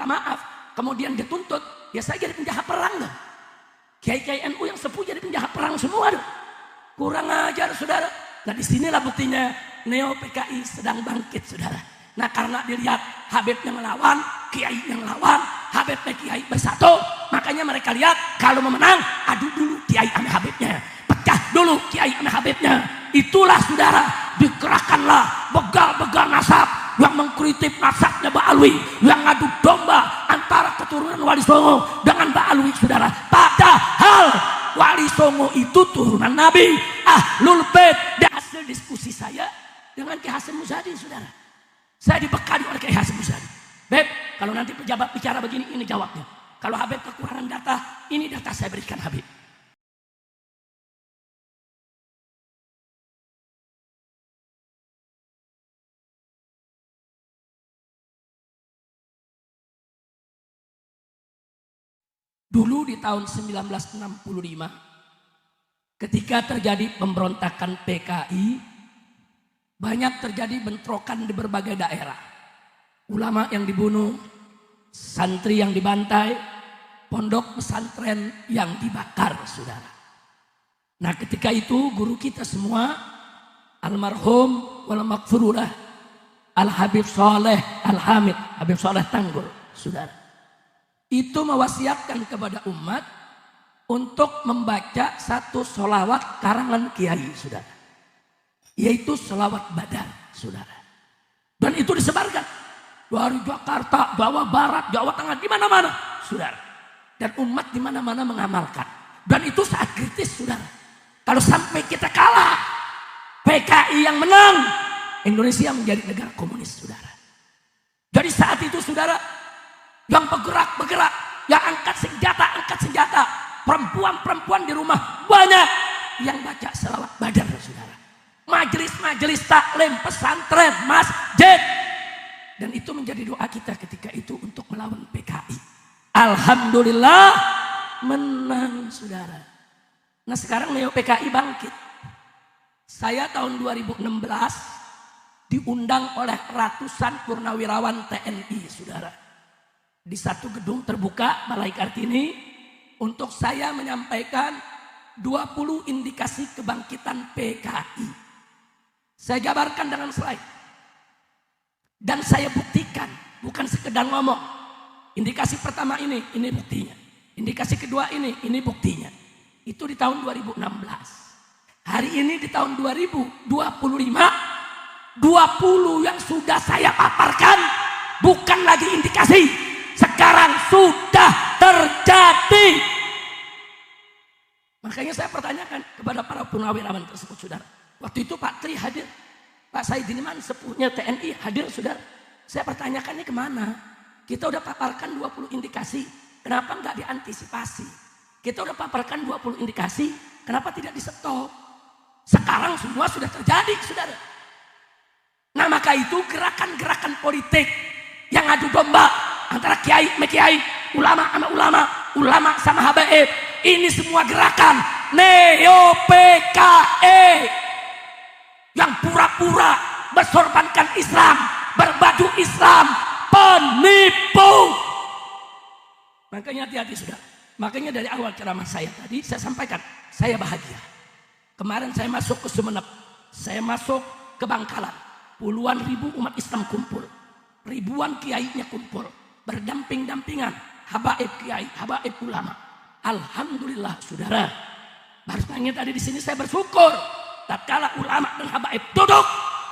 minta maaf, kemudian dituntut, ya saya jadi penjahat perang dong. Kiai-kiai NU yang sepuh jadi penjahat perang semua dong. Kurang ajar saudara. Nah disinilah buktinya Neo PKI sedang bangkit saudara. Nah karena dilihat Habib yang melawan, Kiai yang melawan, Habib dan Kiai bersatu, makanya mereka lihat kalau mau menang, adu dulu Kiai sama Habibnya, pecah dulu Kiai sama Habibnya. Itulah saudara, dikerahkanlah begal-begal nasab yang mengkritik nasabnya Mbak Alwi, yang adu domba antara keturunan Wali Songo dengan Mbak Alwi saudara. Padahal Wali Songo itu turunan Nabi, Ahlul Bait. Dan hasil diskusi saya dengan Kiai Hasyim Muzadi saudara, saya dibekali oleh Kiai Hasyim Muzadi. Beb, kalau nanti pejabat bicara begini, ini jawabnya. Kalau Habib kekurangan data, ini data saya berikan Habib. Dulu di tahun 1965, ketika terjadi pemberontakan PKI, banyak terjadi bentrokan di berbagai daerah. Ulama yang dibunuh, santri yang dibantai, pondok pesantren yang dibakar, saudara. Nah ketika itu guru kita semua, almarhum wal maghfurullah, Al-Habib Soleh Al-Hamid, Habib Soleh Tanggul, saudara, itu mewasiatkan kepada umat untuk membaca satu sholawat karangan Kiai, saudara, yaitu sholawat Badar, saudara. Dan itu disebarkan dari Jakarta, Jawa Barat, Jawa Tengah, di mana-mana, saudara. Dan umat di mana-mana mengamalkan. Dan itu saat kritis, saudara. Kalau sampai kita kalah, PKI yang menang, Indonesia menjadi negara komunis, saudara. Jadi saat itu, saudara, yang bergerak, yang angkat senjata, perempuan-perempuan di rumah banyak yang baca selawat Badar, saudara. Majelis-majelis taklim, pesantren, masjid. Dan itu menjadi doa kita ketika itu untuk melawan PKI. Alhamdulillah menang, saudara. Nah sekarang Neo PKI bangkit. Saya tahun 2016 diundang oleh ratusan purnawirawan TNI, saudara, di satu gedung terbuka Balai Kartini untuk saya menyampaikan 20 indikasi kebangkitan PKI. Saya jabarkan dengan slide dan saya buktikan, bukan sekedar ngomong. Indikasi pertama ini buktinya. Indikasi kedua ini buktinya. Itu di tahun 2016. Hari ini di tahun 2025, 20 yang sudah saya paparkan bukan lagi indikasi, sekarang sudah terjadi. Makanya saya pertanyakan kepada para purnawirawan tersebut, saudara. Waktu itu Pak Tri hadir, Pak Saidin Iman sepuhnya TNI hadir, saudara. Saya pertanyakannya kemana? Kita udah paparkan 20 indikasi, kenapa nggak diantisipasi? Kita udah paparkan 20 indikasi, kenapa tidak di-stop? Sekarang semua sudah terjadi, saudara. Nah maka itu gerakan-gerakan politik yang adu domba antara kiai sama kiai, ulama sama ulama, ulama sama habaib, ini semua gerakan Neo PKI yang pura-pura bersorbankan Islam, berbaju Islam, penipu. Makanya hati-hati, sudah. Makanya dari awal ceramah saya tadi saya sampaikan, saya bahagia. Kemarin saya masuk ke Sumeneb, saya masuk ke Bangkalan, puluhan ribu umat Islam kumpul, ribuan kiainya kumpul, berdamping-dampingan, habaib kiai, habaib ulama. Alhamdulillah, saudara. Bahasanya tadi di sini saya bersyukur. Tatkala ulama dan habaib duduk,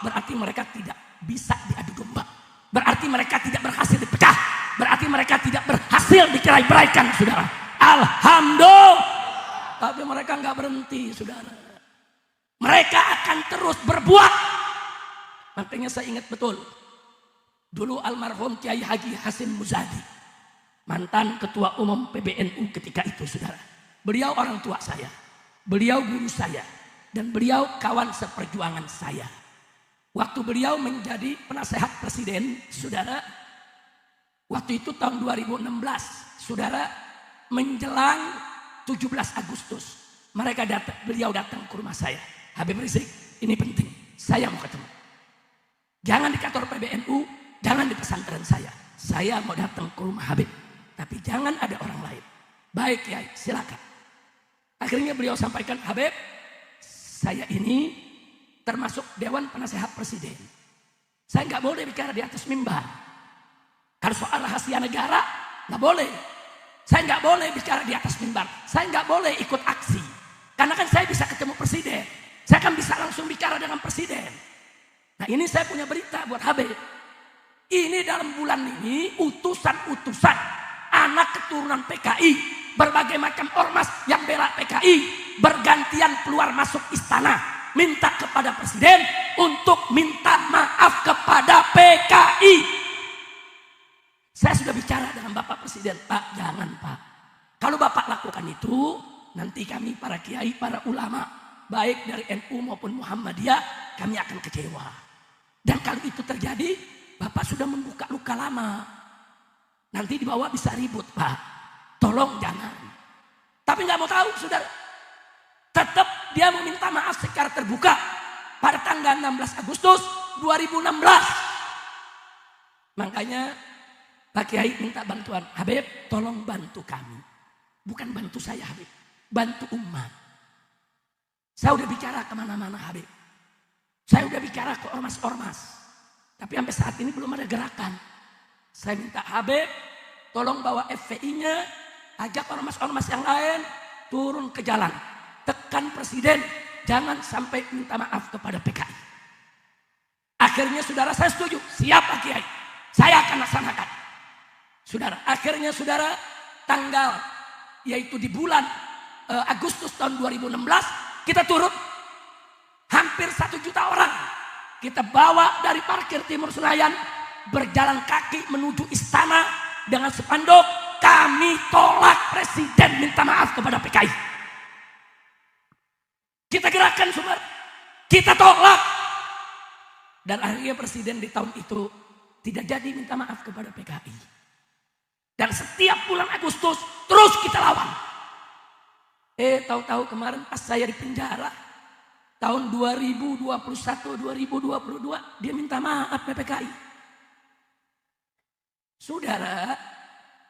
berarti mereka tidak bisa diadu domba. Berarti mereka tidak berhasil dipecah. Berarti mereka tidak berhasil dicerai-beraikan, saudara. Alhamdulillah. Tapi mereka nggak berhenti, saudara. Mereka akan terus berbuat. Makanya saya ingat betul. Dulu almarhum Kiai Haji Hasyim Muzadi, mantan ketua umum PBNU ketika itu, saudara. Beliau orang tua saya, beliau guru saya, dan beliau kawan seperjuangan saya. Waktu beliau menjadi penasehat presiden, saudara, waktu itu tahun 2016, saudara, menjelang 17 Agustus, beliau datang ke rumah saya. Habib Rizik, ini penting, saya mau ketemu. Jangan di kantor PBNU, jangan di pesantren saya saya mau datang ke rumah Habib, tapi jangan ada orang lain. Baik Kiai, silakan. Akhirnya beliau sampaikan, Habib, saya ini termasuk Dewan Penasehat Presiden. Saya nggak boleh bicara di atas mimbar. Kalau soal rahasia negara, nggak boleh. Saya nggak boleh bicara di atas mimbar. Saya nggak boleh ikut aksi. Karena kan saya bisa ketemu presiden. Saya kan bisa langsung bicara dengan presiden. Nah ini saya punya berita buat Habib. Ini dalam bulan ini utusan-utusan anak keturunan PKI, berbagai macam ormas yang bela PKI bergantian keluar masuk istana minta kepada presiden untuk minta maaf kepada PKI. Saya sudah bicara dengan Bapak Presiden, Pak, jangan Pak. Kalau Bapak lakukan itu, nanti kami para kiai, para ulama, baik dari NU maupun Muhammadiyah, kami akan kecewa. Dan kalau itu terjadi, Bapak sudah membuka luka lama. Nanti di bawah bisa ribut, Pak. Tolong jangan. Tapi nggak mau tahu, saudara. Tetap dia meminta maaf secara terbuka pada tanggal 16 Agustus 2016. Makanya Pak Kiai minta bantuan. Habib, tolong bantu kami. Bukan bantu saya, Habib. Bantu umat. Saya udah bicara kemana-mana, Habib. Saya udah bicara ke ormas-ormas. Tapi sampai saat ini belum ada gerakan. Saya minta Habib, tolong bawa FPI-nya, ajak ormas-ormas yang lain turun ke jalan. Tekan presiden, jangan sampai minta maaf kepada PKI. Akhirnya saudara saya setuju, siap Pak Kiai. Saya akan laksanakan. Saudara, akhirnya saudara tanggal, yaitu di bulan Agustus tahun 2016, kita turun hampir 1 juta orang. Kita bawa dari parkir Timur Senayan, berjalan kaki menuju istana dengan spanduk, kami tolak presiden minta maaf kepada PKI. Kita gerakan sumber, kita tolak. Dan akhirnya presiden di tahun itu tidak jadi minta maaf kepada PKI. Dan setiap bulan Agustus terus kita lawan. Tahu-tahu kemarin pas saya di penjara, tahun 2021-2022 dia minta maaf PPKI. Saudara,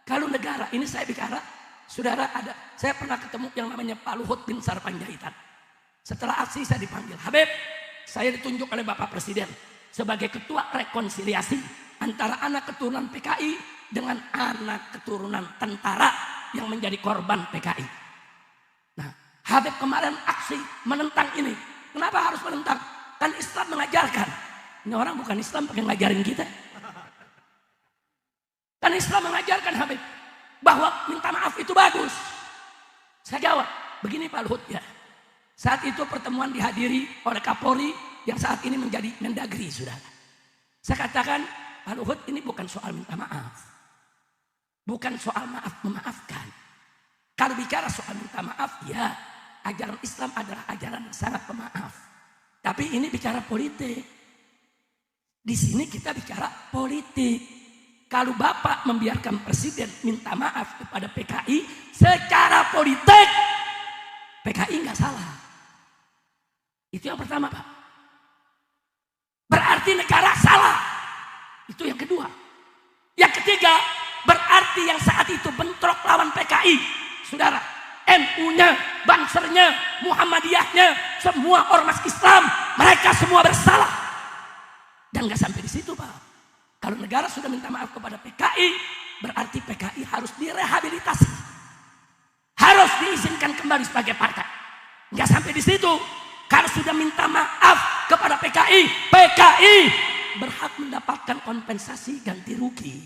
kalau negara, ini saya bicara, saudara ada, saya pernah ketemu yang namanya Pak Luhut bin Sarpanjaitan. Setelah aksi saya dipanggil, Habib, saya ditunjuk oleh Bapak Presiden sebagai ketua rekonsiliasi antara anak keturunan PKI dengan anak keturunan tentara yang menjadi korban PKI. Nah, Habib kemarin aksi menentang ini. Kenapa harus menentang? Kan Islam mengajarkan. Ini orang bukan Islam pakai ngajarin kita. Kan Islam mengajarkan Habib bahwa minta maaf itu bagus. Saya jawab, begini Pak Luhut ya. Saat itu pertemuan dihadiri oleh Kapolri yang saat ini menjadi Mendagri, saudara. Saya katakan, Pak Luhut ini bukan soal minta maaf. Bukan soal maaf memaafkan. Kalau bicara soal minta maaf, ya ajaran Islam adalah ajaran yang sangat pemaaf. Tapi ini bicara politik. Di sini kita bicara politik. Kalau Bapak membiarkan presiden minta maaf kepada PKI secara politik, PKI nggak salah. Itu yang pertama, Pak. Berarti negara salah. Itu yang kedua. Yang ketiga, berarti yang saat itu bentrok lawan PKI, saudara, NU-nya, Bansernya, Muhammadiyahnya, semua ormas Islam, mereka semua bersalah. Dan nggak sampai di situ, Pak. Kalau negara sudah minta maaf kepada PKI, berarti PKI harus direhabilitasi. Harus diizinkan kembali sebagai partai. Nggak sampai di situ. Kalau sudah minta maaf kepada PKI, PKI berhak mendapatkan kompensasi ganti rugi.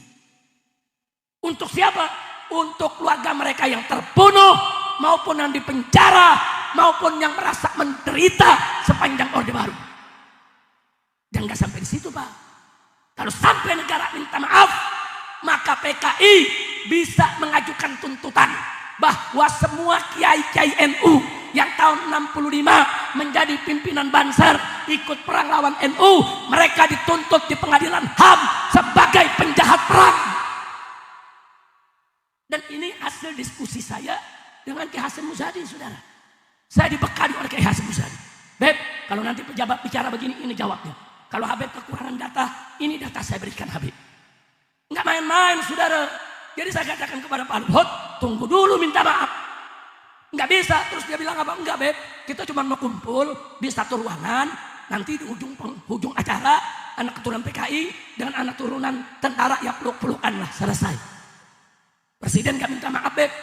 Untuk siapa? Untuk keluarga mereka yang terbunuh, maupun yang dipenjara, maupun yang merasa menderita sepanjang Orde Baru. Dan nggak sampai di situ, Pak. Kalau sampai negara minta maaf, maka PKI bisa mengajukan tuntutan bahwa semua kiai-kiai NU yang tahun 65 menjadi pimpinan Banser ikut perang lawan NU, mereka dituntut di pengadilan HAM sebagai penjahat perang. Dan ini hasil diskusi saya dengan Kiai Hasyim Muzadi, saudara. Saya dibekali oleh Kiai Hasyim Muzadi. Beb, kalau nanti pejabat bicara begini, ini jawabnya. Kalau Habib kekurangan data, ini data saya berikan Habib. Nggak main-main saudara. Jadi saya katakan kepada Pak Luhut, tunggu dulu minta maaf. Nggak bisa. Terus dia bilang apa? Enggak Beb, kita cuma mau kumpul di satu ruangan. Nanti di ujung acara anak keturunan PKI dengan anak turunan tentara ya peluk-pelukan lah, selesai. Presiden gak minta maaf Beb.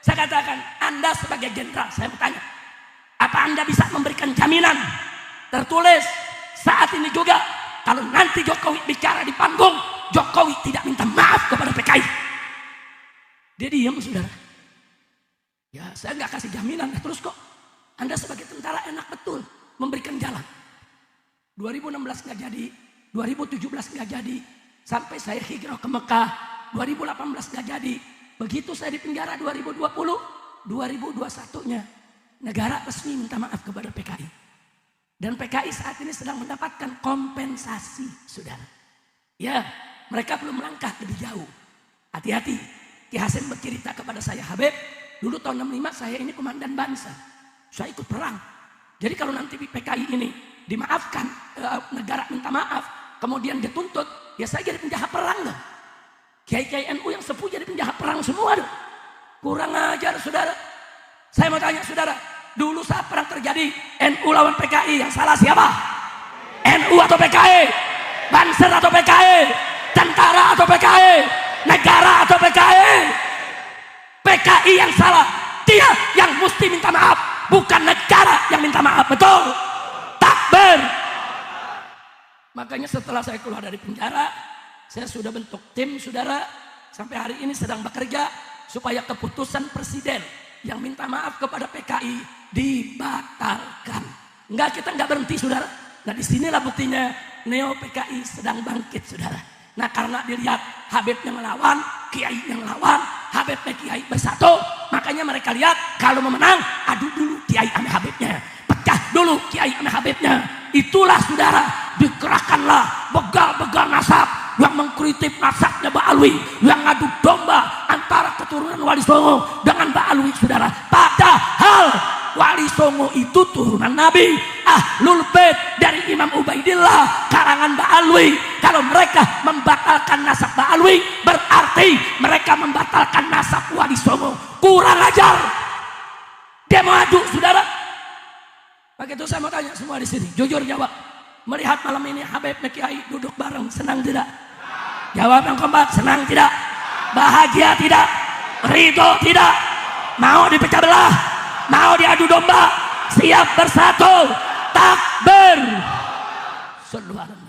Saya katakan, Anda sebagai jenderal, saya bertanya, apa Anda bisa memberikan jaminan tertulis saat ini juga kalau nanti Jokowi bicara di panggung, Jokowi tidak minta maaf kepada PKI? Dia diam saudara. Ya saya nggak kasih jaminan. Terus kok Anda sebagai tentara enak betul memberikan jalan. 2016 nggak jadi, 2017 nggak jadi, sampai saya hijrah ke Mekah 2018 nggak jadi. Begitu saya di penjara 2020, 2021-nya negara resmi minta maaf kepada PKI. Dan PKI saat ini sedang mendapatkan kompensasi, saudara. Ya, mereka belum melangkah lebih jauh. Hati-hati. Ki Hasim bercerita kepada saya, Habib, dulu tahun 65 saya ini komandan Banser. Saya ikut perang. Jadi kalau nanti PKI ini dimaafkan, negara minta maaf, kemudian dituntut, ya saya jadi penjahat perang dong. Kiai-kiai NU yang sepuh jadi penjahat perang semua dong. Kurang ajar saudara. Saya mau tanya saudara, dulu saat perang terjadi, NU lawan PKI, yang salah siapa? NU atau PKI? Banser atau PKI? Tentara atau PKI? Negara atau PKI? PKI yang salah. Dia yang mesti minta maaf, bukan negara yang minta maaf. Betul? Takbir. Makanya setelah saya keluar dari penjara, saya sudah bentuk tim saudara, sampai hari ini sedang bekerja supaya keputusan presiden yang minta maaf kepada PKI dibatalkan. Enggak, kita enggak berhenti saudara. Nah disinilah buktinya Neo PKI sedang bangkit saudara. Nah karena dilihat Habib yang melawan, Kiai yang melawan, Habib dan Kiai bersatu, makanya mereka lihat kalau mau menang, adu dulu Kiai sama Habibnya, pecah dulu Kiai sama Habibnya. Itulah saudara, dikerahkanlah begal-begal nasab yang mengkritik nasabnya Mbak Alwi, yang adu domba antara keturunan Wali Songo dengan Mbak Alwi saudara. Padahal Wali Songo itu turunan Nabi, Ahlul Bait dari Imam Ubaidillah karangan Mbak Alwi. Kalau mereka membatalkan nasab Mbak Alwi, berarti mereka membatalkan nasab Wali Songo. Kurang ajar. Dia mau adu saudara. Begitu saya mau tanya semua di sini, jujur jawab. Melihat malam ini Habib dan Kiai duduk bareng, senang tidak? Jawab yang keempat, senang tidak? Bahagia tidak? Ridho tidak? Mau dipecah belah? Mau diadu domba? Siap bersatu? Takbir. Sallallahu alaihi wasallam.